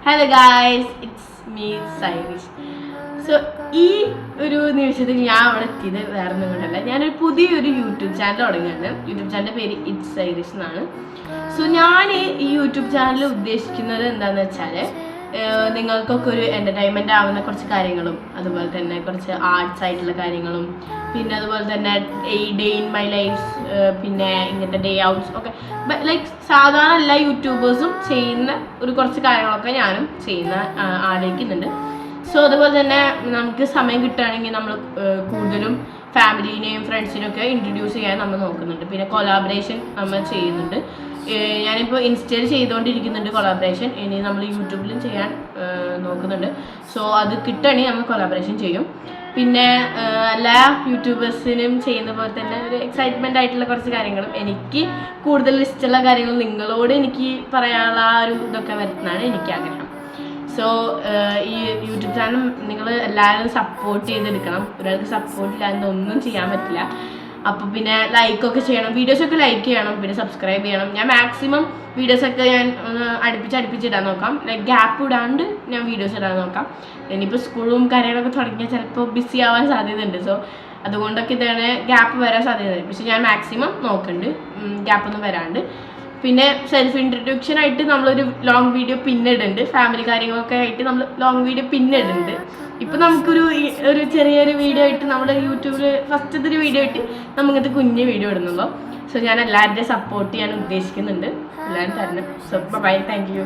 Hello guys, it's me Sairish. So ഈ ഒരു നിമിഷത്തിൽ ഞാൻ അവിടെ എത്തിയത് വേറെ ഒന്നും കൊണ്ടല്ല, ഞാനൊരു പുതിയൊരു യൂട്യൂബ് ചാനൽ തുടങ്ങിയാണ്. യൂട്യൂബ് ചാനലിൻ്റെ പേര് ഇറ്റ്സ് സൈറിഷ് എന്നാണ്. സോ ഞാൻ ഈ യൂട്യൂബ് ചാനൽ ഉദ്ദേശിക്കുന്നത് എന്താണെന്ന് വെച്ചാൽ, നിങ്ങൾക്കൊക്കെ ഒരു എൻ്റർടൈൻമെൻ്റ് ആവുന്ന കുറച്ച് കാര്യങ്ങളും, അതുപോലെ തന്നെ കുറച്ച് ആർട്സ് ആയിട്ടുള്ള കാര്യങ്ങളും, പിന്നെ അതുപോലെ തന്നെ ഡേ ഇൻ മൈ ലൈഫ്, പിന്നെ ഇങ്ങനത്തെ ഡേ ഔട്ട്സ് ഒക്കെ ലൈക്ക് സാധാരണ എല്ലാ യൂട്യൂബേഴ്സും ചെയ്യുന്ന ഒരു കുറച്ച് കാര്യങ്ങളൊക്കെ ഞാനും ചെയ്യുന്ന ആലോചിക്കുന്നുണ്ട്. സോ അതുപോലെ തന്നെ നമുക്ക് സമയം കിട്ടുകയാണെങ്കിൽ നമ്മൾ കൂടുതലും ഫാമിലീനെയും ഫ്രണ്ട്സിനെയും ഒക്കെ ഇൻട്രൊഡ്യൂസ് ചെയ്യാൻ നമ്മൾ നോക്കുന്നുണ്ട്. പിന്നെ കൊളാബറേഷൻ നമ്മൾ ചെയ്യുന്നുണ്ട്. ഞാനിപ്പോൾ ഇൻസ്റ്റയിൽ ചെയ്തുകൊണ്ടിരിക്കുന്നുണ്ട് കൊളാബറേഷൻ. ഇനി നമ്മൾ യൂട്യൂബിലും ചെയ്യാൻ നോക്കുന്നുണ്ട്. സോ അത് കിട്ടുകയാണെങ്കിൽ നമ്മൾ കൊളാബറേഷൻ ചെയ്യും. പിന്നെ എല്ലാ യൂട്യൂബേഴ്സിനും ചെയ്യുന്ന പോലെ തന്നെ ഒരു എക്സൈറ്റ്മെൻ്റ് ആയിട്ടുള്ള കുറച്ച് കാര്യങ്ങളും, എനിക്ക് കൂടുതൽ ഇഷ്ടമുള്ള കാര്യങ്ങൾ നിങ്ങളോട് എനിക്ക് പറയാനുള്ള ആ ഒരു ഇതൊക്കെ വരുന്നതാണ് എനിക്ക് ആഗ്രഹം. സോ ഈ യൂട്യൂബ് ചാനൽ നിങ്ങൾ എല്ലാവരും സപ്പോർട്ട് ചെയ്തെടുക്കണം. ഒരാൾക്ക് സപ്പോർട്ടില്ലാതെ ഒന്നും ചെയ്യാൻ പറ്റില്ല. അപ്പോൾ പിന്നെ ലൈക്കൊക്കെ ചെയ്യണം, വീഡിയോസൊക്കെ ലൈക്ക് ചെയ്യണം, പിന്നെ സബ്സ്ക്രൈബ് ചെയ്യണം. ഞാൻ മാക്സിമം വീഡിയോസൊക്കെ ഞാൻ അടുപ്പിച്ചിടാൻ നോക്കാം. ലൈക്ക് ഗ്യാപ്പ് ഇടാണ്ട് ഞാൻ വീഡിയോസ് ഇടാൻ നോക്കാം. ഇനിയിപ്പോൾ സ്കൂളും കാര്യങ്ങളൊക്കെ തുടങ്ങിയാൽ ചിലപ്പോൾ ബിസി ആവാൻ സാധ്യതയുണ്ട്. സോ അതുകൊണ്ടൊക്കെ ഇതാണ് ഗ്യാപ്പ് വരാൻ സാധ്യതയുണ്ട്. പക്ഷെ ഞാൻ മാക്സിമം നോക്കുന്നുണ്ട് ഗ്യാപ്പൊന്നും വരാണ്ട്. പിന്നെ സെൽഫ് ഇൻട്രൊഡക്ഷൻ ആയിട്ട് നമ്മളൊരു ലോങ് വീഡിയോ പിന്നെ ഇടുന്നുണ്ട്. ഫാമിലി കാര്യങ്ങളൊക്കെ ആയിട്ട് നമ്മൾ ലോങ് വീഡിയോ പിന്നെ ഇടുന്നുണ്ട്. ഇപ്പം നമുക്കൊരു ചെറിയൊരു വീഡിയോ ആയിട്ട് നമ്മുടെ യൂട്യൂബിൽ ഫസ്റ്റത്തെ ഒരു വീഡിയോ ആയിട്ട് നമുക്കിത് കുഞ്ഞ് വീഡിയോ ഇടുന്നുള്ളൂ. സോ ഞാൻ എല്ലാവരുടെയും സപ്പോർട്ട് ചെയ്യാൻ ഉദ്ദേശിക്കുന്നുണ്ട്. എല്ലാവരും തരണം. So bye, thank U.